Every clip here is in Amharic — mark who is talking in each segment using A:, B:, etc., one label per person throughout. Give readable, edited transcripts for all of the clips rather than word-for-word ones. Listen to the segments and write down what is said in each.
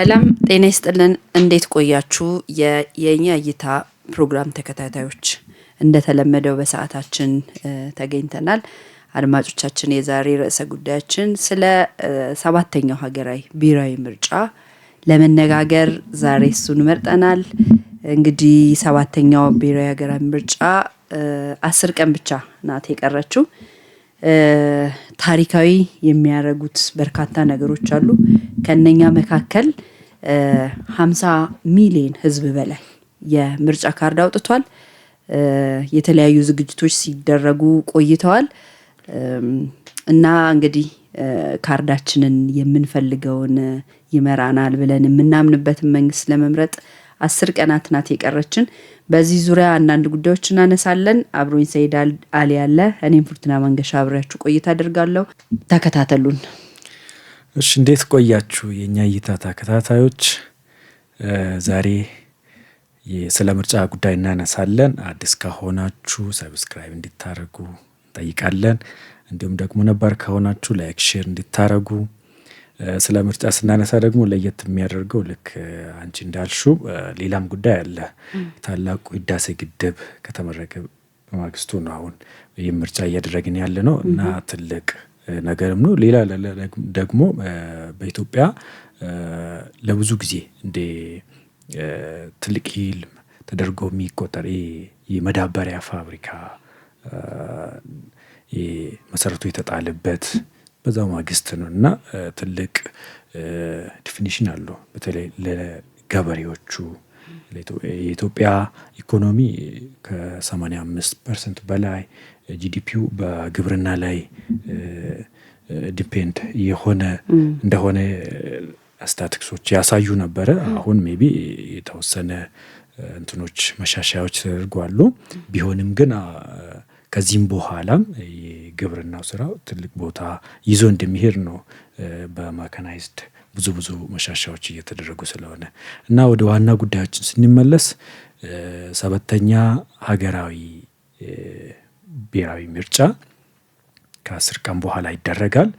A: ሰላም ጤና ይስጥልን። እንዴት ቆያችሁ? የኛ እይታ ፕሮግራም ተከታታዮች እንደተለመደው በሰዓታችን ተገኝተናል። አድማጮቻችን የዛሬ ርዕሰ ጉዳያችን ስለ ሰባተኛው ሀገራዊ ብሔራዊ ምርጫ ለመነጋገር ዛሬ እሱን መርጠናል። እንግዲህ ሰባተኛው ብሔራዊ ሀገራዊ ምርጫ 10 ቀን ብቻ ናት የቀረችው። ታሪካዊ የሚያደርጉት በርካታ ነገሮች አሉ። ከነኛ መካከል 50 ሚሊዮን ህዝብ በላይ የምርጫ ካርድ አውጥቷል። የተለያዩ ዝግጅቶች ሲደረጉ ቆይተዋል እና እንግዲህ ካርዳችንን የምንፈልገውን ይመራናል ብለን የምናምንበትን መንግስት ለመምረጥ 10 ቀናት ናት የቀረችን። በዚህ ዙሪያ አንዳንድ ጉዳዮችን እናነሳለን። አብሮኝ ሰይድ አሊ ያለ፣ እኔም ፉርትና መንገሻ አብሬያችሁ ቆይታ አደርጋለሁ። ተከታተሉን።
B: እሺ፣ እንዴት ቆያችሁ የኛ እይታ ተከታታዮች? ዛሬ ስለ ምርጫ ጉዳይ እናነሳለን። አዲስ ከሆናችሁ ሰብስክራይብ እንድታደርጉ እንጠይቃለን። እንዲሁም ደግሞ ነባር ከሆናችሁ ላይክ፣ ሼር እንድታደርጉ። ስለ ምርጫ ስናነሳ ደግሞ ለየት የሚያደርገው ልክ አንቺ እንዳልሽው ሌላም ጉዳይ አለ። ታላቁ ህዳሴ ግድብ ከተመረቀ በማግስቱ ነው አሁን ይህ ምርጫ እያደረግን ያለ ነው እና ትልቅ ነገርም ነው። ሌላ ደግሞ በኢትዮጵያ ለብዙ ጊዜ እንደ ትልቅ ህልም ተደርጎ የሚቆጠር የማዳበሪያ ፋብሪካ መሰረቱ የተጣለበት በዛው ማግስት ነው እና ትልቅ ዲፊኒሽን አለው። በተለይ ለገበሬዎቹ የኢትዮጵያ ኢኮኖሚ ከ85% በላይ ጂዲፒው በግብርና ላይ ዲፔንድ የሆነ እንደሆነ ስታቲስቲክሶች ያሳዩ ነበረ። አሁን ሜቢ የተወሰነ እንትኖች መሻሻያዎች ተደርጓሉ። ቢሆንም ግን ከዚህም በኋላም የግብርናው ስራው ትልቅ ቦታ ይዞ እንደሚሄድ ነው። በማካናይዝድ ብዙ መሻሻያዎች እየተደረጉ ስለሆነ እና ወደ ዋና ጉዳዮችን ስንመለስ ሰባተኛ ሀገራዊ ብሔራዊ ምርጫ ከ10 ቀን በኋላ ይደረጋል።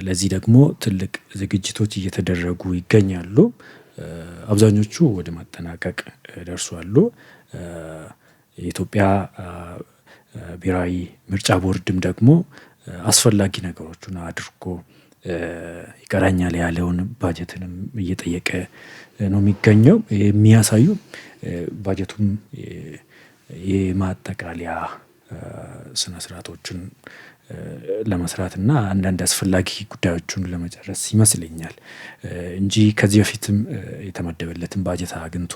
B: ለዚህ ደግሞ ትልቅ ዝግጅቶች እየተደረጉ ይገኛሉ። አብዛኞቹ ወደ ማጠናቀቅ ደርሷሉ። የኢትዮጵያ ብሔራዊ ምርጫ ቦርድም ደግሞ አስፈላጊ ነገሮችን አድርጎ ይቀራኛል ያለውን ባጀትንም እየጠየቀ ነው የሚገኘው። የሚያሳዩ ባጀቱም የማጠቃለያ ስነስርዓቶችን ለመስራት እና አንዳንድ አስፈላጊ ጉዳዮችን ለመጨረስ ይመስለኛል እንጂ ከዚህ በፊትም የተመደበለትን ባጀት አግኝቶ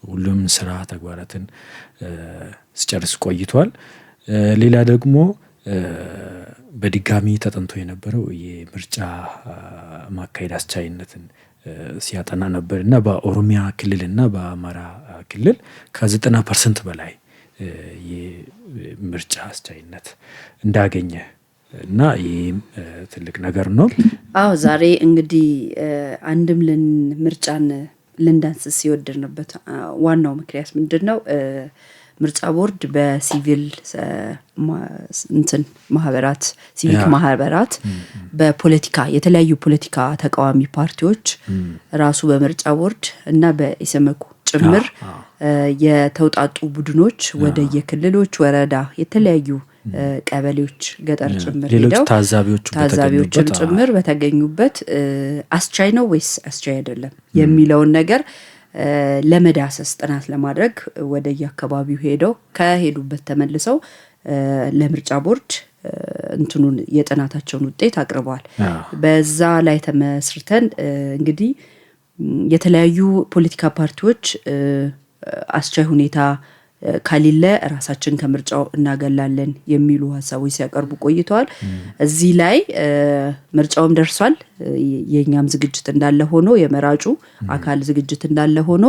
B: ሁሉም ስራ ተግባራትን ሲጨርስ ቆይቷል። ሌላ ደግሞ በድጋሚ ተጠንቶ የነበረው የምርጫ ማካሄድ አስቻይነትን ሲያጠና ነበር እና በኦሮሚያ ክልል እና በአማራ ክልል ከ90% በላይ የምርጫ አስቻይነት እንዳገኘ እና ይህም ትልቅ ነገር ነው።
A: አዎ፣ ዛሬ እንግዲህ አንድም ምርጫን ልንዳንስስ የወደድንበት ዋናው ምክንያት ምንድን ነው? ምርጫ ቦርድ በሲቪል ማህበራት ሲቪክ ማህበራት በፖለቲካ የተለያዩ ፖለቲካ ተቃዋሚ ፓርቲዎች ራሱ በምርጫ ቦርድ እና በኢሰመኮ ጭምር የተውጣጡ ቡድኖች ወደ የክልሎች ወረዳ የተለያዩ ቀበሌዎች ገጠር ጭምር ሄደው ታዛቢዎችም ጭምር በተገኙበት አስቻይ ነው ወይስ አስቻይ አይደለም የሚለውን ነገር ለመዳሰስ ጥናት ለማድረግ ወደ የአካባቢው ሄደው ከሄዱበት ተመልሰው ለምርጫ ቦርድ እንትኑን የጥናታቸውን ውጤት አቅርበዋል። በዛ ላይ ተመስርተን እንግዲህ የተለያዩ ፖለቲካ ፓርቲዎች አስቻይ ሁኔታ ካሊለ ራሳችን ከምርጫው እናገላለን የሚሉ ሀሳቦች ሲያቀርቡ ቆይተዋል። እዚህ ላይ ምርጫውም ደርሷል። የኛም ዝግጅት እንዳለ ሆኖ የመራጩ አካል ዝግጅት እንዳለ ሆኖ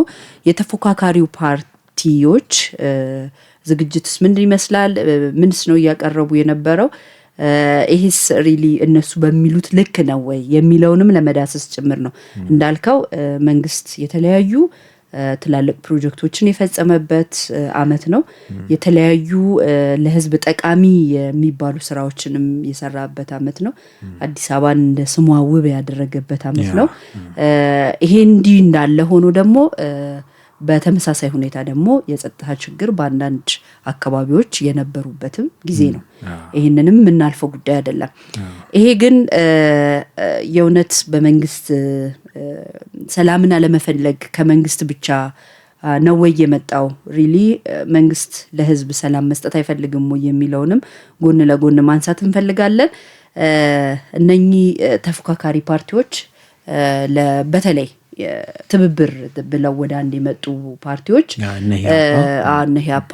A: የተፎካካሪው ፓርቲዎች ዝግጅትስ ምን ይመስላል? ምንስ ነው እያቀረቡ የነበረው? ይሄስ ሪሊ እነሱ በሚሉት ልክ ነው ወይ የሚለውንም ለመዳሰስ ጭምር ነው። እንዳልከው መንግስት የተለያዩ ትላልቅ ፕሮጀክቶችን የፈጸመበት አመት ነው። የተለያዩ ለህዝብ ጠቃሚ የሚባሉ ስራዎችንም የሰራበት አመት ነው። አዲስ አበባን እንደ ስሟ ውብ ያደረገበት አመት ነው። ይሄ እንዲህ እንዳለ ሆኖ ደግሞ በተመሳሳይ ሁኔታ ደግሞ የጸጥታ ችግር በአንዳንድ አካባቢዎች የነበሩበትም ጊዜ ነው። ይሄንንም የምናልፈው ጉዳይ አይደለም። ይሄ ግን የእውነት በመንግስት ሰላምን አለመፈለግ ከመንግስት ብቻ ነው ወይ የመጣው? ሪሊ መንግስት ለህዝብ ሰላም መስጠት አይፈልግም ወይ የሚለውንም ጎን ለጎን ማንሳት እንፈልጋለን። እነኚህ ተፎካካሪ ፓርቲዎች በተለይ ትብብር ብለው ወደ አንድ የመጡ ፓርቲዎች ኢህአፓ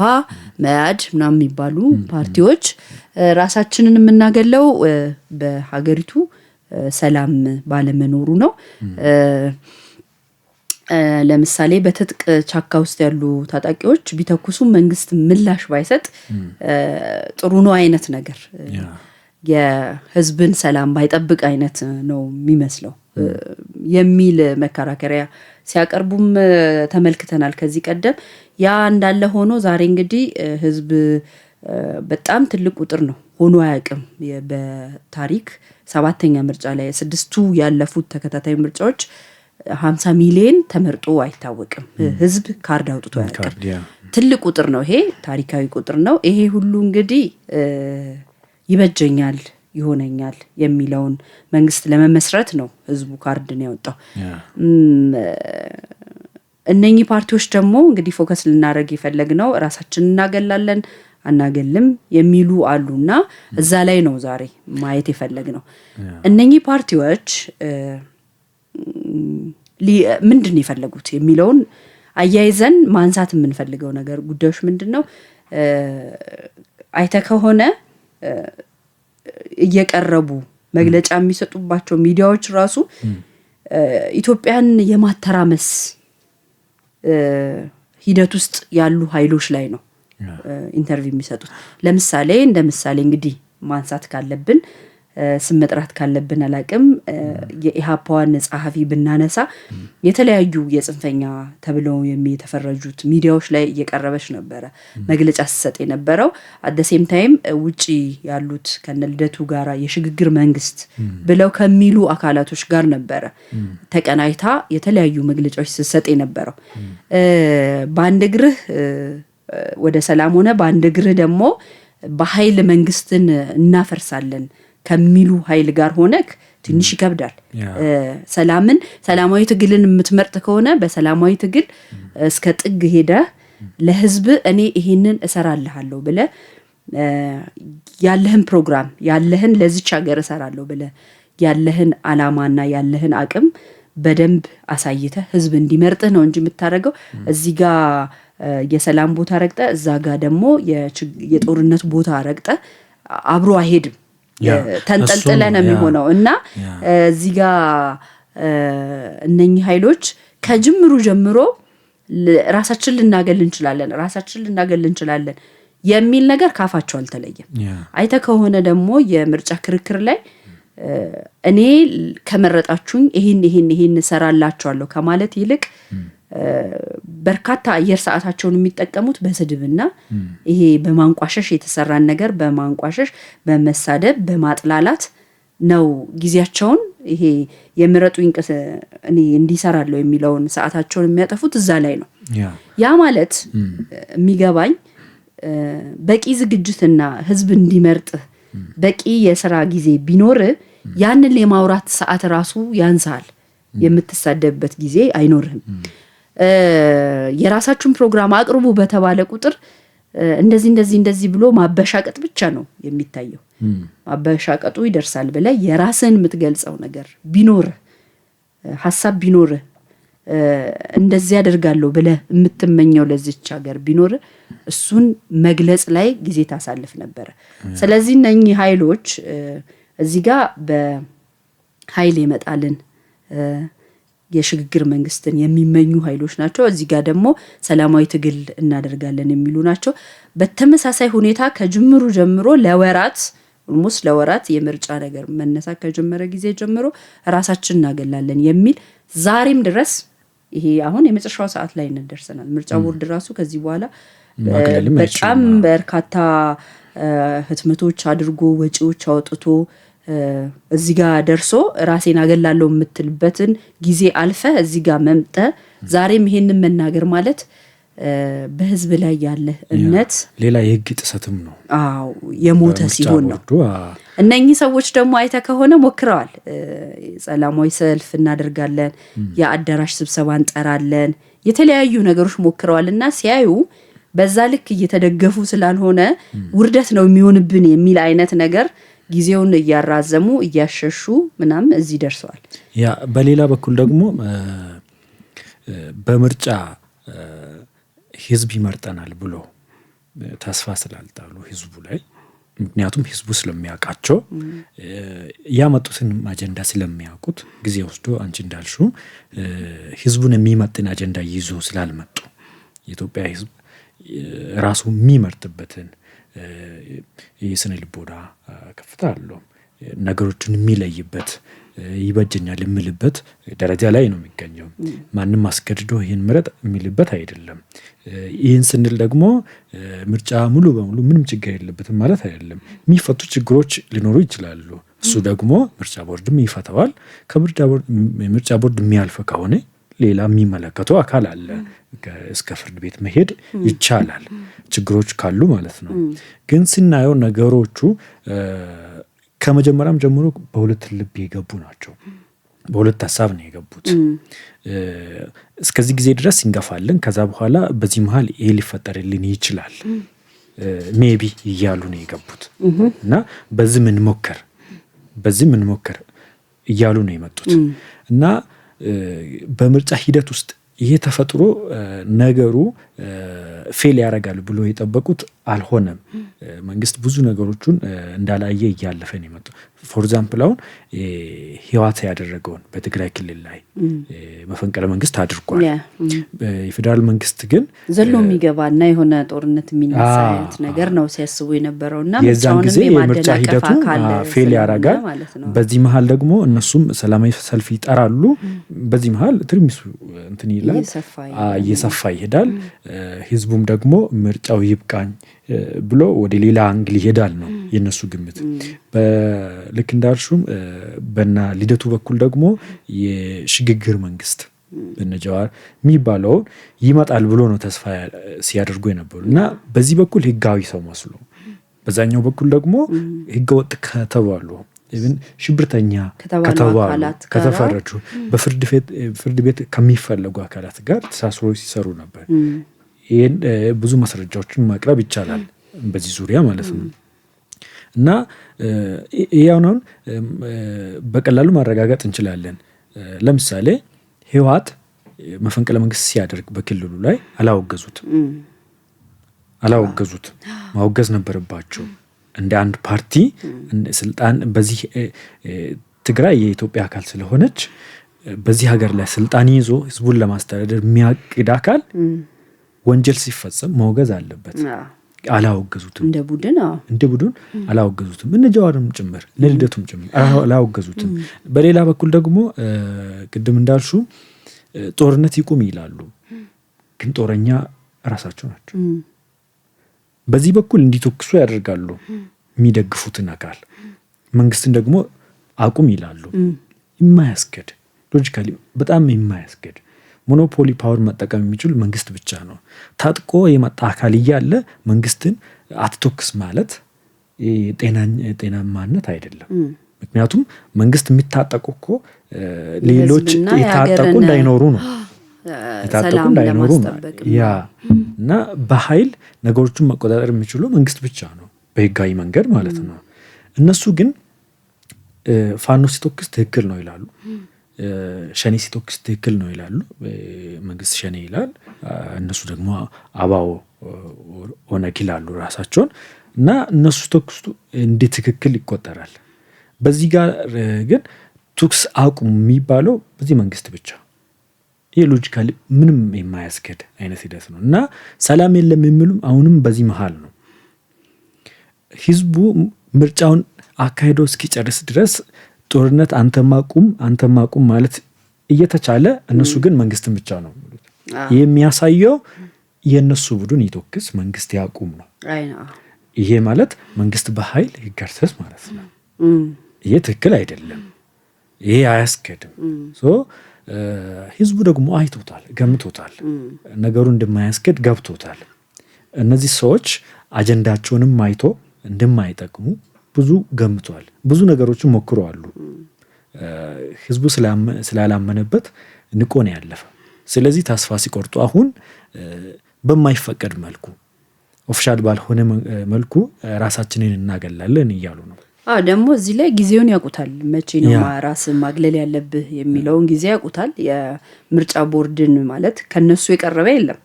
A: መያድ ምናምን የሚባሉ ፓርቲዎች ራሳችንን የምናገለው በሀገሪቱ ሰላም ባለመኖሩ ነው። ለምሳሌ በትጥቅ ቻካ ውስጥ ያሉ ታጣቂዎች ቢተኩሱ መንግስት ምላሽ ባይሰጥ ጥሩ ነው አይነት ነገር የህዝብን ሰላም ባይጠብቅ አይነት ነው የሚመስለው የሚል መከራከሪያ ሲያቀርቡም ተመልክተናል ከዚህ ቀደም። ያ እንዳለ ሆኖ ዛሬ እንግዲህ ህዝብ በጣም ትልቅ ቁጥር ነው ሆኖ አያውቅም። በታሪክ 7ኛ ምርጫ ላይ 6ቱ ያለፉት ተከታታይ ምርጫዎች 50 ሚሊዮን ተመርጦ አይታወቅም። ህዝብ ካርድ አውጥቶ አያውቅም። ትልቅ ቁጥር ነው ይሄ፣ ታሪካዊ ቁጥር ነው። ይሄ ሁሉ እንግዲህ ይበጀኛል ይሆነኛል የሚለውን መንግስት ለመመስረት ነው ህዝቡ ካርድን ያወጣው። እነኚህ ፓርቲዎች ደግሞ እንግዲህ ፎከስ ልናደርግ የፈለግነው ራሳችንን እናገላለን አናገልም የሚሉ አሉና እዛ ላይ ነው ዛሬ ማየት የፈለግነው። እነኚህ ፓርቲዎች ምንድን የፈለጉት የሚለውን አያይዘን ማንሳት የምንፈልገው ነገር ጉዳዮች ምንድነው? አይተ ከሆነ እየቀረቡ መግለጫ የሚሰጡባቸው ሚዲያዎች ራሱ ኢትዮጵያን የማተራመስ ሂደት ውስጥ ያሉ ኃይሎች ላይ ነው ኢንተርቪው የሚሰጡት። ለምሳሌ እንደ ምሳሌ እንግዲህ ማንሳት ካለብን ስም መጥራት ካለብን አላቅም የኢሃፓዋን ጸሐፊ ብናነሳ የተለያዩ የጽንፈኛ ተብለው የሚተፈረጁት ሚዲያዎች ላይ እየቀረበች ነበረ መግለጫ ሲሰጥ የነበረው። አት ዘ ሴም ታይም ውጪ ያሉት ከነልደቱ ጋራ የሽግግር መንግስት ብለው ከሚሉ አካላቶች ጋር ነበረ ተቀናይታ የተለያዩ መግለጫዎች ሲሰጥ የነበረው። በአንድ ግርህ ወደ ሰላም ሆነ በአንድ ግርህ ደግሞ በኃይል መንግስትን እናፈርሳለን ከሚሉ ኃይል ጋር ሆነክ ትንሽ ይከብዳል። ሰላማዊ ትግልን የምትመርጥ ከሆነ በሰላማዊ ትግል እስከ ጥግ ሄደ ለህዝብ እኔ ይሄንን እሰራልሃለሁ ብለ ያለህን ፕሮግራም ያለህን ለዚች ሀገር እሰራለሁ ብለ ያለህን አላማና ያለህን አቅም በደንብ አሳይተ ህዝብ እንዲመርጥ ነው እንጂ የምታረገው እዚህ ጋር የሰላም ቦታ ረግጠ እዛ ጋር ደግሞ የጦርነት ቦታ ረግጠ አብሮ አይሄድም። ተንጠልጥለ ነው የሚሆነው እና እዚህ ጋር እነኚህ ኃይሎች ከጅምሩ ጀምሮ ራሳችን ልናገል እንችላለን የሚል ነገር ካፋቸው አልተለየም። አይተ ከሆነ ደግሞ የምርጫ ክርክር ላይ እኔ ከመረጣችሁኝ ይሄን እሰራላችኋለሁ ከማለት ይልቅ በርካታ አየር ሰዓታቸውን የሚጠቀሙት በስድብና ይሄ በማንቋሸሽ የተሰራን ነገር በማንቋሸሽ በመሳደብ በማጥላላት ነው ጊዜያቸውን ይሄ የምረጡኝ እኔ እንዲሰራለው የሚለውን ሰዓታቸውን የሚያጠፉት እዛ ላይ ነው። ያ ማለት የሚገባኝ በቂ ዝግጅትና ህዝብ እንዲመርጥ በቂ የሥራ ጊዜ ቢኖር ያንን የማውራት ሰዓት ራሱ ያንሳል። የምትሳደብበት ጊዜ አይኖርህም። የራሳችሁን ፕሮግራም አቅርቡ በተባለ ቁጥር እንደዚህ ብሎ ማበሻቀጥ ብቻ ነው የሚታየው። ማበሻቀጡ ይደርሳል ብለ የራስን የምትገልጸው ነገር ቢኖር ሐሳብ ቢኖር እንደዚህ ያደርጋለሁ ብለ የምትመኘው ለዚች ሀገር ቢኖር እሱን መግለጽ ላይ ጊዜ ታሳልፍ ነበር። ስለዚህ እነኚህ ኃይሎች እዚህ ጋር በኃይል ይመጣልን የሽግግር መንግስትን የሚመኙ ኃይሎች ናቸው። እዚህ ጋር ደግሞ ሰላማዊ ትግል እናደርጋለን የሚሉ ናቸው። በተመሳሳይ ሁኔታ ከጅምሩ ጀምሮ ለወራት የምርጫ ነገር መነሳት ከጀመረ ጊዜ ጀምሮ ራሳችን እናገላለን የሚል ዛሬም ድረስ ይሄ አሁን የመጨረሻው ሰዓት ላይ እንደርሰናል። ምርጫ ቦርድ ራሱ ከዚህ በኋላ በጣም በርካታ ህትመቶች አድርጎ ወጪዎች አውጥቶ እዚህ ጋር ደርሶ ራሴን አገላለሁ የምትልበትን ጊዜ አልፈ እዚህ ጋር መምጠ ዛሬም ይሄንን መናገር ማለት በህዝብ ላይ ያለ እምነት
B: ሌላ የህግ ጥሰትም ነው።
A: አዎ የሞተ ሲሆን ነው። እነኚህ ሰዎች ደግሞ አይተ ከሆነ ሞክረዋል። ሰላማዊ ሰልፍ እናደርጋለን፣ የአዳራሽ ስብሰባ እንጠራለን፣ የተለያዩ ነገሮች ሞክረዋልና ሲያዩ በዛ ልክ እየተደገፉ ስላልሆነ ውርደት ነው የሚሆንብን የሚል አይነት ነገር ጊዜውን እያራዘሙ እያሸሹ ምናምን እዚህ ደርሰዋል።
B: ያ በሌላ በኩል ደግሞ በምርጫ ህዝብ ይመርጠናል ብሎ ተስፋ ስላልጣሉ ህዝቡ ላይ ምክንያቱም ህዝቡ ስለሚያውቃቸው ያመጡትን አጀንዳ ስለሚያውቁት ጊዜ ወስዶ አንቺ እንዳልሽው ህዝቡን የሚመጥን አጀንዳ ይዞ ስላልመጡ የኢትዮጵያ ህዝብ ራሱ የሚመርጥበትን የስነ ልቦና ከፍታ አለው። ነገሮችን የሚለይበት ይበጀኛል የሚልበት ደረጃ ላይ ነው የሚገኘው። ማንም አስገድዶ ይህን ምረጥ የሚልበት አይደለም። ይህን ስንል ደግሞ ምርጫ ሙሉ በሙሉ ምንም ችግር የለበትም ማለት አይደለም። የሚፈቱ ችግሮች ሊኖሩ ይችላሉ። እሱ ደግሞ ምርጫ ቦርድም ይፈታዋል። ከምርጫ ቦርድ የሚያልፍ ከሆነ ሌላ የሚመለከተው አካል አለ። እስከ ፍርድ ቤት መሄድ ይቻላል ችግሮች ካሉ ማለት ነው። ግን ስናየው ነገሮቹ ከመጀመሪያም ጀምሮ በሁለት ልብ የገቡ ናቸው። በሁለት ሀሳብ ነው የገቡት። እስከዚህ ጊዜ ድረስ እንገፋለን፣ ከዛ በኋላ በዚህ መሀል ይሄ ሊፈጠርልን ይችላል ሜቢ እያሉ ነው የገቡት እና በዚህ ምን ሞከር እያሉ ነው የመጡት እና በምርጫ ሂደት ውስጥ ይሄ ተፈጥሮ ነገሩ ፌል ያደርጋል ብሎ የጠበቁት አልሆነም። መንግስት ብዙ ነገሮችን እንዳላየ እያለፈ ነው የመጣው። ፎር ኤግዛምፕል አሁን ህወሓት ያደረገውን በትግራይ ክልል ላይ መፈንቅለ መንግስት አድርጓል። የፌዴራል መንግስት ግን
A: ዘሎ የሚገባና የሆነ ጦርነት የሚነሳ አይነት ነገር ነው ሲያስቡ የነበረውና
B: የዛን ጊዜ የምርጫ ሂደቱ ፌል ያደርጋል። በዚህ መሀል ደግሞ እነሱም ሰላማዊ ሰልፍ ይጠራሉ። በዚህ መሀል ትርምሱ እንትን ይላል፣ እየሰፋ ይሄዳል። ህዝቡም ደግሞ ምርጫው ይብቃኝ ብሎ ወደ ሌላ አንግል ይሄዳል ነው የነሱ ግምት። ልክ እንዳልሹም በና ልደቱ በኩል ደግሞ የሽግግር መንግስት በነጃዋር የሚባለው ይመጣል ብሎ ነው ተስፋ ሲያደርጉ የነበሩ እና በዚህ በኩል ህጋዊ ሰው መስሎ፣ በዛኛው በኩል ደግሞ ህገወጥ ከተባሉ ኢቭን ሽብርተኛ ከተባሉ ከተፈረጁ በፍርድ ቤት ከሚፈለጉ አካላት ጋር ተሳስሮ ሲሰሩ ነበር። ይሄን ብዙ ማስረጃዎችን ማቅረብ ይቻላል በዚህ ዙሪያ ማለት ነው እና ያውናውን በቀላሉ ማረጋገጥ እንችላለን። ለምሳሌ ህወሓት መፈንቅለ መንግስት ሲያደርግ በክልሉ ላይ አላወገዙትም። ማወገዝ ነበረባቸው። እንደ አንድ ፓርቲ ስልጣን በዚህ ትግራይ የኢትዮጵያ አካል ስለሆነች በዚህ ሀገር ላይ ስልጣን ይዞ ህዝቡን ለማስተዳደር የሚያቅድ አካል ወንጀል ሲፈጸም ማውገዝ አለበት። አላወገዙትም። እንደ ቡድን አላወገዙትም። እነ ጃዋርም ጭምር እነ ልደቱም ጭምር አላወገዙትም። በሌላ በኩል ደግሞ ቅድም እንዳልሹ ጦርነት ይቁም ይላሉ፣ ግን ጦረኛ ራሳቸው ናቸው። በዚህ በኩል እንዲተኩሱ ያደርጋሉ የሚደግፉትን አካል፣ መንግስትን ደግሞ አቁም ይላሉ። የማያስገድ ሎጂካሊ በጣም የማያስገድ ሞኖፖሊ ፓወር መጠቀም የሚችል መንግስት ብቻ ነው። ታጥቆ የመጣ አካል እያለ መንግስትን አትተኩስ ማለት ጤናማነት አይደለም። ምክንያቱም መንግስት የሚታጠቁ እኮ ሌሎች የታጠቁ እንዳይኖሩ ነው ያ እና በኃይል ነገሮችን መቆጣጠር የሚችሉ መንግስት ብቻ ነው፣ በህጋዊ መንገድ ማለት ነው። እነሱ ግን ፋኖ ሲተኩስ ትክክል ነው ይላሉ፣ ሸኔ ሲተኩስ ትክክል ነው ይላሉ። መንግስት ሸኔ ይላል፣ እነሱ ደግሞ አባው ኦነግ ይላሉ ራሳቸውን እና እነሱ ተኩስ እንደ ትክክል ይቆጠራል። በዚህ ጋር ግን ተኩስ አቁም የሚባለው በዚህ መንግስት ብቻ፣ ይህ ሎጂካሊ ምንም የማያስገድ አይነት ሂደት ነው እና ሰላም የለም የሚሉም አሁንም በዚህ መሀል ነው። ህዝቡ ምርጫውን አካሂዶ እስኪጨርስ ድረስ ጦርነት አንተማቁም ማለት እየተቻለ እነሱ ግን መንግስትን ብቻ ነው የሚያሳየው። የነሱ ቡድን ይተክስ መንግስት ያቁም ነው። ይሄ ማለት መንግስት በኃይል ይገርሰስ ማለት ነው። ይሄ ትክክል አይደለም። ይሄ አያስከድም። ህዝቡ ደግሞ አይቶታል፣ ገምቶታል፣ ነገሩ እንደማያስከድ ገብቶታል። እነዚህ ሰዎች አጀንዳቸውንም አይቶ እንደማይጠቅሙ ብዙ ገምቷል። ብዙ ነገሮችን ሞክረዋል። ህዝቡ ስላላመነበት ንቆ ነው ያለፈው። ስለዚህ ተስፋ ሲቆርጡ አሁን በማይፈቀድ መልኩ ኦፊሻል ባልሆነ መልኩ ራሳችንን እናገላለን እያሉ ነው።
A: ደግሞ እዚህ ላይ ጊዜውን ያውቁታል። መቼ ነው ራስን ማግለል ያለብህ የሚለውን ጊዜ ያውቁታል። የምርጫ ቦርድን ማለት ከነሱ የቀረበ የለም።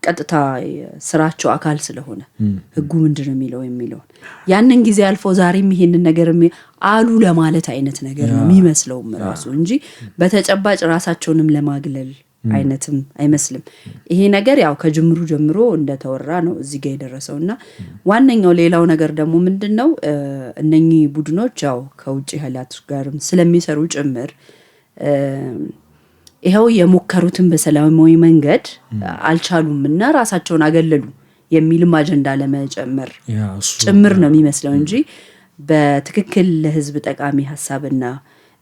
A: ቀጥታ ስራቸው አካል ስለሆነ ህጉ ምንድነው የሚለውን ያንን ጊዜ አልፎ ዛሬም ይሄንን ነገር አሉ ለማለት አይነት ነገር ነው የሚመስለው ራሱ እንጂ በተጨባጭ ራሳቸውንም ለማግለል አይነትም አይመስልም። ይሄ ነገር ያው ከጅምሩ ጀምሮ እንደተወራ ነው እዚህ ጋር የደረሰውና ዋነኛው ሌላው ነገር ደግሞ ምንድነው እነኚህ ቡድኖች ያው ከውጪ ኃይላት ጋርም ስለሚሰሩ ጭምር ይሄው የሞከሩትን በሰላማዊ መንገድ አልቻሉምና ራሳቸውን አገለሉ የሚልም አጀንዳ ለመጨመር ጭምር ነው የሚመስለው እንጂ በትክክል ለህዝብ ጠቃሚ ሐሳብና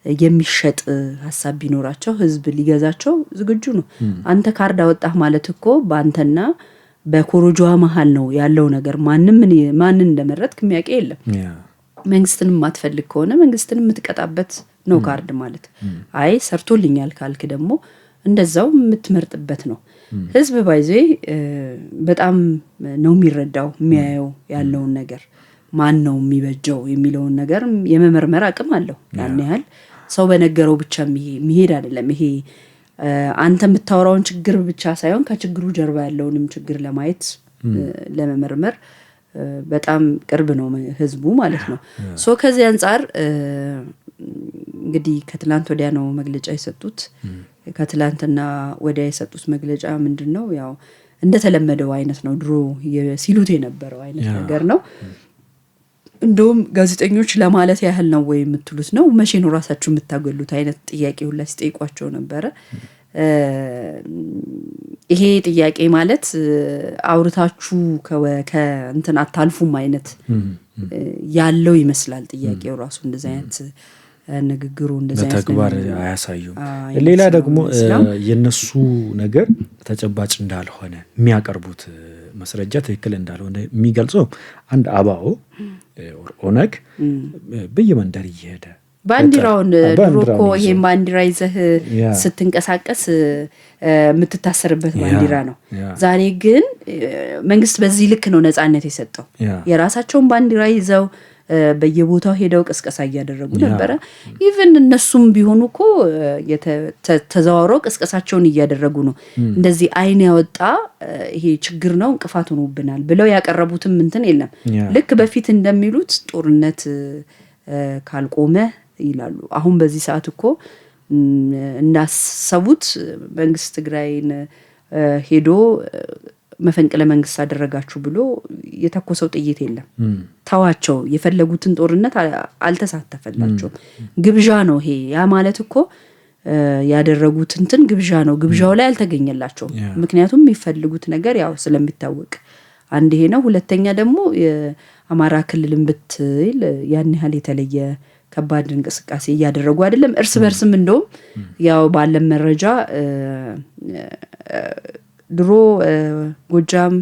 A: የሚሸጥ ሐሳብ ቢኖራቸው ህዝብ ሊገዛቸው ዝግጁ ነው። አንተ ካርድ አወጣህ ማለት እኮ ባንተና በኮሮጆዋ መሃል ነው ያለው ነገር። ማንን እንደመረጥክ የሚያውቅ የለም። መንግስትንም ማትፈልግ ከሆነ መንግስትንም የምትቀጣበት ነው ካርድ ማለት። አይ ሰርቶልኛል ካልክ ደግሞ እንደዛው የምትመርጥበት ነው። ህዝብ ባይዜ በጣም ነው የሚረዳው የሚያየው ያለውን ነገር ማን ነው የሚበጀው የሚለውን ነገር የመመርመር አቅም አለው። ያን ያህል ሰው በነገረው ብቻ የሚሄድ አይደለም። ይሄ አንተ የምታወራውን ችግር ብቻ ሳይሆን ከችግሩ ጀርባ ያለውንም ችግር ለማየት ለመመርመር በጣም ቅርብ ነው ህዝቡ ማለት ነው። ከዚህ አንፃር እንግዲህ ከትላንት ወዲያ ነው መግለጫ የሰጡት። ከትላንትና ወዲያ የሰጡት መግለጫ ምንድነው? ያው እንደተለመደው አይነት ነው። ድሮ ሲሉት የነበረው አይነት ነገር ነው። እንደውም ጋዜጠኞች ለማለት ያህል ነው ወይ የምትሉት ነው መቼ ነው ራሳችሁ የምታገሉት አይነት ጥያቄ ሁላ ሲጠይቋቸው ነበረ። ይሄ ጥያቄ ማለት አውርታችሁ ከእንትን አታልፉም አይነት ያለው ይመስላል ጥያቄው ራሱ። እንደዚህ አይነት ንግግሩ እንደዚህ አይነት
B: በተግባር አያሳዩም። ሌላ ደግሞ የነሱ ነገር ተጨባጭ እንዳልሆነ የሚያቀርቡት መስረጃ ትክክል እንዳልሆነ የሚገልጸው አንድ አባኦ ኦነግ በየመንደር እየሄደ
A: ባንዲራውን ድሮኮ ይሄን ባንዲራ ይዘህ ስትንቀሳቀስ የምትታሰርበት ባንዲራ ነው። ዛሬ ግን መንግስት በዚህ ልክ ነው ነፃነት የሰጠው። የራሳቸውን ባንዲራ ይዘው በየቦታው ሄደው ቅስቀሳ እያደረጉ ነበር። ኢቭን እነሱም ቢሆኑኮ ተዛዋውረው ቅስቀሳቸውን እያደረጉ ነው። እንደዚህ አይን ያወጣ ይሄ ችግር ነው እንቅፋት ሆኖብናል ብለው ያቀረቡትም እንትን የለም። ልክ በፊት እንደሚሉት ጦርነት ካልቆመ ይላሉ። አሁን በዚህ ሰዓት እኮ እናሰቡት መንግስት ትግራይን ሄዶ መፈንቅለ መንግስት አደረጋችሁ ብሎ የተኮሰው ጥይት የለም። ታዋቸው የፈለጉትን ጦርነት አልተሳተፈላቸው። ግብዣ ነው ይሄ። ያ ማለት እኮ ያደረጉት እንትን ግብዣ ነው። ግብዣው ላይ አልተገኘላቸው። ምክንያቱም የሚፈልጉት ነገር ያው ስለሚታወቅ አንድ ይሄ ነው። ሁለተኛ ደግሞ የአማራ ክልልን ብትል ያን ያህል የተለየ ከባድ እንቅስቃሴ እያደረጉ አይደለም። እርስ በርስም እንደውም ያው ባለም መረጃ ድሮ ጎጃም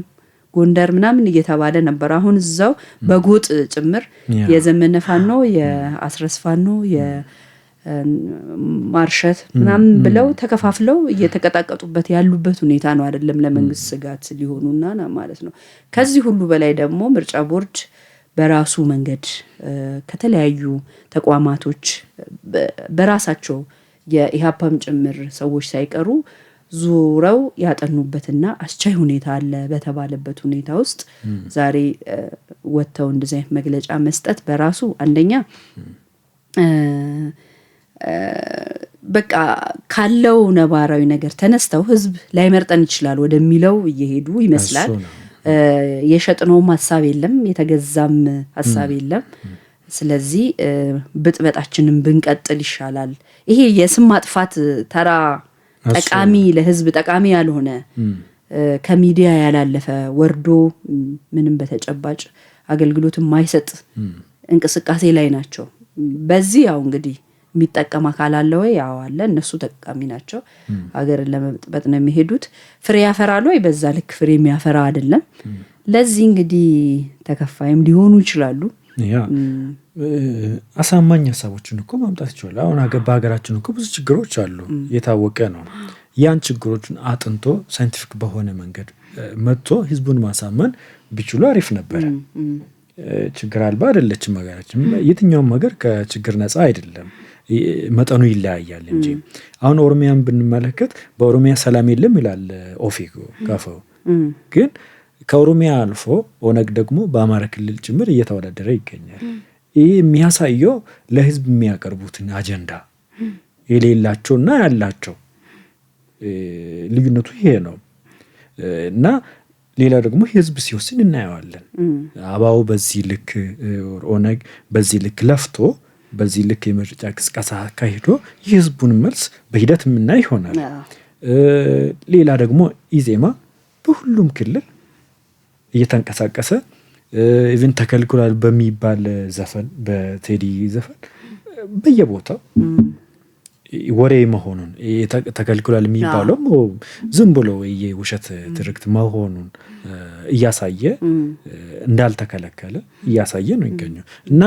A: ጎንደር ምናምን እየተባለ ነበር። አሁን እዛው በጎጥ ጭምር የዘመነ ፋኖ የአስረስ ፋኖ የማርሸት ምናምን ብለው ተከፋፍለው እየተቀጣቀጡበት ያሉበት ሁኔታ ነው። አይደለም ለመንግስት ስጋት ሊሆኑና ማለት ነው። ከዚህ ሁሉ በላይ ደግሞ ምርጫ ቦርድ በራሱ መንገድ ከተለያዩ ተቋማቶች በራሳቸው የኢሃፓም ጭምር ሰዎች ሳይቀሩ ዙረው ያጠኑበትና አስቻይ ሁኔታ አለ በተባለበት ሁኔታ ውስጥ ዛሬ ወጥተው እንደዚህ አይነት መግለጫ መስጠት በራሱ አንደኛ በቃ ካለው ነባራዊ ነገር ተነስተው ህዝብ ላይመርጠን ይችላል ወደሚለው እየሄዱ ይመስላል። የሸጥነውም ሐሳብ የለም፣ የተገዛም ሐሳብ የለም። ስለዚህ ብጥበጣችንን ብንቀጥል ይሻላል። ይሄ የስም ማጥፋት ተራ ጠቃሚ ለህዝብ ጠቃሚ ያልሆነ ከሚዲያ ያላለፈ ወርዶ ምንም በተጨባጭ አገልግሎት የማይሰጥ እንቅስቃሴ ላይ ናቸው። በዚህ ያው እንግዲህ የሚጠቀም አካል አለ ወይ? ያው አለ። እነሱ ተጠቃሚ ናቸው። ሀገርን ለመብጥበጥ ነው የሚሄዱት። ፍሬ ያፈራሉ ወይ? በዛ ልክ ፍሬ የሚያፈራ አይደለም። ለዚህ እንግዲህ ተከፋይም ሊሆኑ ይችላሉ።
B: አሳማኝ ሀሳቦችን እኮ ማምጣት ይችላል። አሁን በሀገራችን እኮ ብዙ ችግሮች አሉ፣ የታወቀ ነው። ያን ችግሮችን አጥንቶ ሳይንቲፊክ በሆነ መንገድ መጥቶ ህዝቡን ማሳመን ቢችሉ አሪፍ ነበረ። ችግር አልባ አይደለችም ሀገራችን። የትኛውም ሀገር ከችግር ነፃ አይደለም፣ መጠኑ ይለያያል እንጂ። አሁን ኦሮሚያን ብንመለከት በኦሮሚያ ሰላም የለም ይላል ኦፌኮ ካፈው። ግን ከኦሮሚያ አልፎ ኦነግ ደግሞ በአማራ ክልል ጭምር እየተወዳደረ ይገኛል። ይህ የሚያሳየው ለህዝብ የሚያቀርቡትን አጀንዳ የሌላቸውና ያላቸው ልዩነቱ ይሄ ነው። እና ሌላ ደግሞ ህዝብ ሲወስን እናየዋለን። አባው በዚህ ልክ ኦነግ በዚህ ልክ ለፍቶ በዚህ ልክ የምርጫ ቅስቀሳ አካሂዶ የህዝቡን መልስ በሂደት የምናይ ይሆናል። ሌላ ደግሞ ኢዜማ በሁሉም ክልል እየተንቀሳቀሰ ኢቭን ተከልክሏል በሚባል ዘፈን በቴዲ ዘፈን በየቦታው ወሬ መሆኑን ተከልክሏል የሚባለው ዝም ብሎ የውሸት ትርክት መሆኑን እያሳየ እንዳልተከለከለ እያሳየ ነው ይገኛል። እና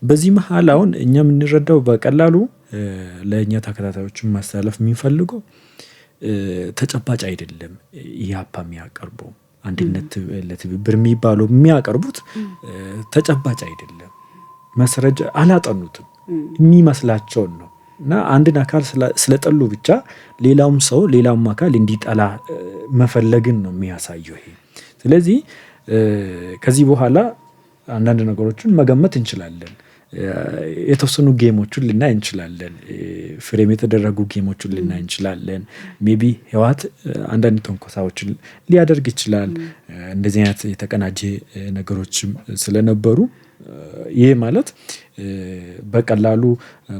B: በዚህ መሀል አሁን እኛ የምንረዳው በቀላሉ ለእኛ ተከታታዮችን ማስተላለፍ የሚፈልገው ተጨባጭ አይደለም። ኢህአፓ የሚያቀርበው አንድነት ለትብብር የሚባለው የሚያቀርቡት ተጨባጭ አይደለም። መስረጃ አላጠኑትም፣ የሚመስላቸውን ነው። እና አንድን አካል ስለጠሉ ብቻ ሌላውም ሰው ሌላውም አካል እንዲጠላ መፈለግን ነው የሚያሳየው ይሄ። ስለዚህ ከዚህ በኋላ አንዳንድ ነገሮችን መገመት እንችላለን። የተወሰኑ ጌሞችን ልናይ እንችላለን። ፍሬም የተደረጉ ጌሞችን ልናይ እንችላለን። ሜቢ ህወሓት አንዳንድ ተንኮሳዎችን ሊያደርግ ይችላል። እንደዚህ አይነት የተቀናጀ ነገሮችም ስለነበሩ ይህ ማለት በቀላሉ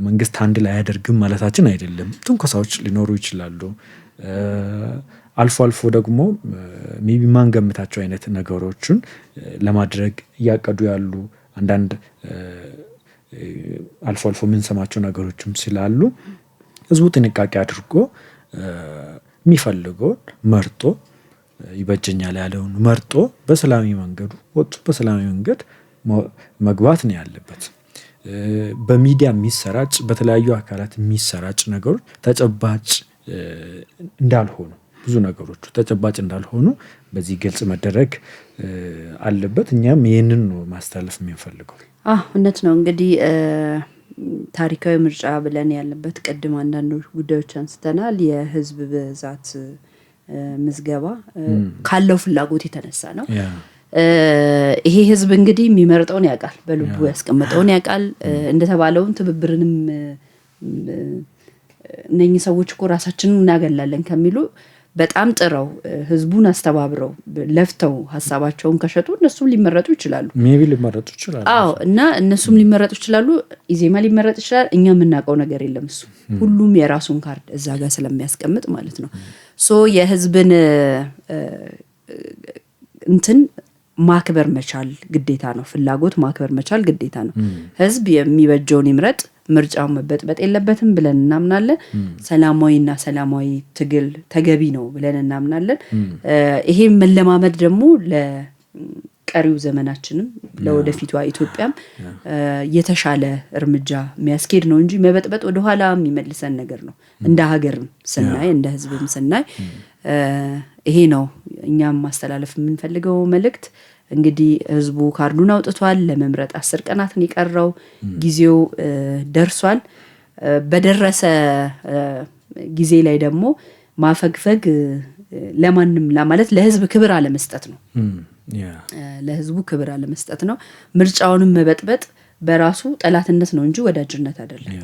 B: መንግስት አንድ ላይ አያደርግም ማለታችን አይደለም። ትንኮሳዎች ሊኖሩ ይችላሉ። አልፎ አልፎ ደግሞ ሜቢ ማንገምታቸው አይነት ነገሮችን ለማድረግ እያቀዱ ያሉ አንዳንድ አልፎ አልፎ የምንሰማቸው ነገሮችም ስላሉ ህዝቡ ጥንቃቄ አድርጎ የሚፈልገውን መርጦ ይበጀኛል ያለውን መርጦ በሰላማዊ መንገዱ ወጡ በሰላማዊ መንገድ መግባት ነው ያለበት። በሚዲያ የሚሰራጭ በተለያዩ አካላት የሚሰራጭ ነገሮች ተጨባጭ እንዳልሆኑ ብዙ ነገሮች ተጨባጭ እንዳልሆኑ በዚህ ግልጽ መደረግ አለበት። እኛም ይህንን ነው ማስተላለፍ የምንፈልገው።
A: እውነት ነው። እንግዲህ ታሪካዊ ምርጫ ብለን ያለበት ቅድም አንዳንዶች ጉዳዮች አንስተናል። የህዝብ ብዛት ምዝገባ ካለው ፍላጎት የተነሳ ነው። ይሄ ህዝብ እንግዲህ የሚመርጠውን ያውቃል፣ በልቡ ያስቀመጠውን ያውቃል። እንደተባለውን ትብብርንም እነኚህ ሰዎች እኮ ራሳችንን እናገላለን ከሚሉ በጣም ጥረው ህዝቡን አስተባብረው ለፍተው ሀሳባቸውን ከሸጡ እነሱም ሊመረጡ ይችላሉ።
B: ሜቢ ሊመረጡ ይችላሉ።
A: እና እነሱም ሊመረጡ ይችላሉ። ኢዜማ ሊመረጥ ይችላል። እኛ የምናውቀው ነገር የለም። እሱ ሁሉም የራሱን ካርድ እዛ ጋር ስለሚያስቀምጥ ማለት ነው። የህዝብን እንትን ማክበር መቻል ግዴታ ነው። ፍላጎት ማክበር መቻል ግዴታ ነው። ህዝብ የሚበጀውን ይምረጥ፣ ምርጫውን መበጥበጥ የለበትም ብለን እናምናለን። ሰላማዊና ሰላማዊ ትግል ተገቢ ነው ብለን እናምናለን። ይሄ መለማመድ ደግሞ ለቀሪው ዘመናችንም ለወደፊቷ ኢትዮጵያም የተሻለ እርምጃ የሚያስኬድ ነው እንጂ መበጥበጥ ወደኋላ የሚመልሰን ነገር ነው። እንደ ሀገርም ስናይ እንደ ህዝብም ስናይ ይሄ ነው እኛም ማስተላለፍ የምንፈልገው መልእክት። እንግዲህ ህዝቡ ካርዱን አውጥቷል። ለመምረጥ 10 ቀናትን የቀረው ጊዜው ደርሷል። በደረሰ ጊዜ ላይ ደግሞ ማፈግፈግ ለማንም ማለት ለህዝብ ክብር አለመስጠት ነው። ለህዝቡ ክብር አለመስጠት ነው። ምርጫውንም መበጥበጥ በራሱ ጠላትነት ነው እንጂ ወዳጅነት አይደለም።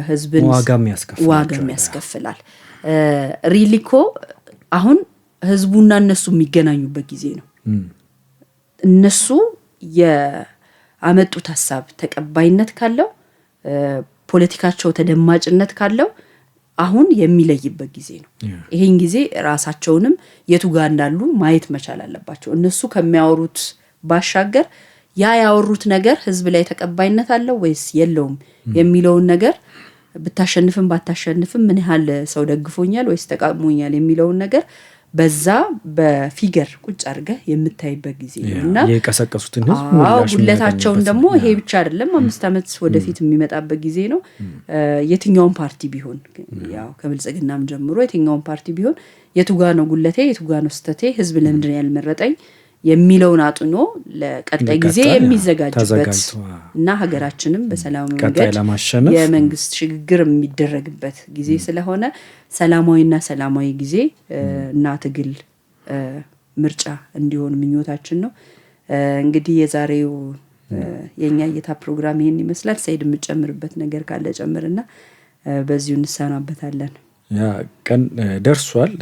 A: ህዝብን ዋጋም ያስከፍላል። ሪሊኮ አሁን ህዝቡና እነሱ የሚገናኙበት ጊዜ ነው። እነሱ አመጡት ሐሳብ ተቀባይነት ካለው ፖለቲካቸው ተደማጭነት ካለው አሁን የሚለይበት ጊዜ ነው። ይሄን ጊዜ ራሳቸውንም የቱ ጋር እንዳሉ ማየት መቻል አለባቸው። እነሱ ከሚያወሩት ባሻገር ያወሩት ነገር ህዝብ ላይ ተቀባይነት አለው ወይስ የለውም የሚለውን ነገር ብታሸንፍም ባታሸንፍም ምን ያህል ሰው ደግፎኛል ወይስ ተቃውሞኛል የሚለውን ነገር በዛ በፊገር ቁጭ አድርገህ የምታይበት ጊዜ ነውና
B: የቀሰቀሱትን ህዝብ ምላሽ
A: ሁለታቸውን ደግሞ ይሄ ብቻ አይደለም 5 ዓመት ወደፊት የሚመጣበት ጊዜ ነው። የትኛውም ፓርቲ ቢሆን ያው ከብልጽግናም ጀምሮ የትኛውም ፓርቲ ቢሆን የቱ ጋር ነው ጉለቴ የቱ ጋር ነው ስተቴ ህዝብ ለምንድን ያልመረጠኝ የሚለውን አጥኖ ለቀጣይ ጊዜ የሚዘጋጅበት እና ሀገራችንም በሰላም መንገድ የመንግስት ሽግግር የሚደረግበት ጊዜ ስለሆነ ሰላማዊ ጊዜ እና ትግል ምርጫ እንዲሆን ምኞታችን ነው። እንግዲህ የዛሬው የኛ እይታ ፕሮግራም ይሄን ይመስላል። ሰይድ የምጨምርበት ነገር ካለ ጨምርና በዚሁ እንሰናበታለን።
B: ያ ቀን ደርሷል።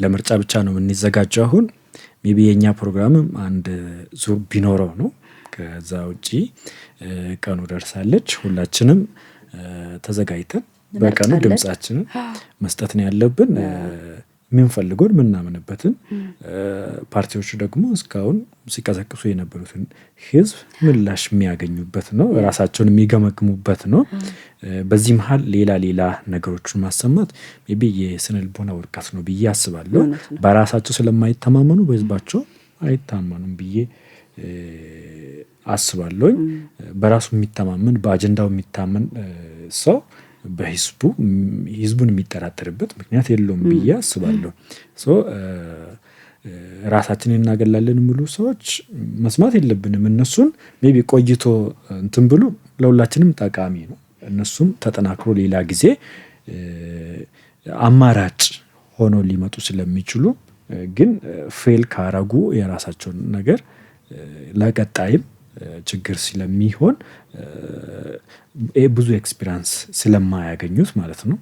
B: ለምርጫ ብቻ ነው የምንዘጋጀው አሁን ሜቢ የኛ ፕሮግራምም አንድ ዙር ቢኖረው ነው። ከዛ ውጪ ቀኑ ደርሳለች። ሁላችንም ተዘጋጅተን በቀኑ ድምጻችንን መስጠት ነው ያለብን። ምንፈልገውን ምናምንበትን ፓርቲዎች ደግሞ እስካሁን ሲቀሰቅሱ የነበሩትን ህዝብ ምላሽ የሚያገኙበት ነው፣ ራሳቸውን የሚገመግሙበት ነው። በዚህ መሃል ሌላ ነገሮችን ማሰማት ሜቢ የስነልቦና ውድቀት ነው ብዬ አስባለሁ። በራሳቸው ስለማይተማመኑ በህዝባቸው አይታመኑም ብዬ አስባለሁ። በራሱ የሚተማመን በአጀንዳው የሚታመን ሰው ህዝቡን የሚጠራጠርበት ምክንያት የለውም ብዬ አስባለሁ። ራሳችንን እናገላለን የሚሉ ሰዎች መስማት የለብንም። እነሱን ሜቢ ቆይቶ እንትን ብሉ ለሁላችንም ጠቃሚ ነው። እነሱም ተጠናክሮ ሌላ ጊዜ አማራጭ ሆኖ ሊመጡ ስለሚችሉ ግን ፌል ካረጉ የራሳቸውን ነገር ለቀጣይም ችግር ስለሚሆን ብዙ ኤክስፒሪያንስ ስለማያገኙት ማለት ነው።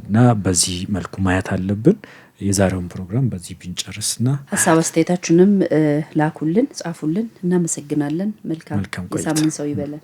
B: እና በዚህ መልኩ ማየት አለብን። የዛሬውን ፕሮግራም በዚህ ብንጨርስና
A: ሐሳብ አስተያየታችሁንም ላኩልን፣ ጻፉልን። እናመሰግናለን። መልካም የሳምንት ሰው ይበለን።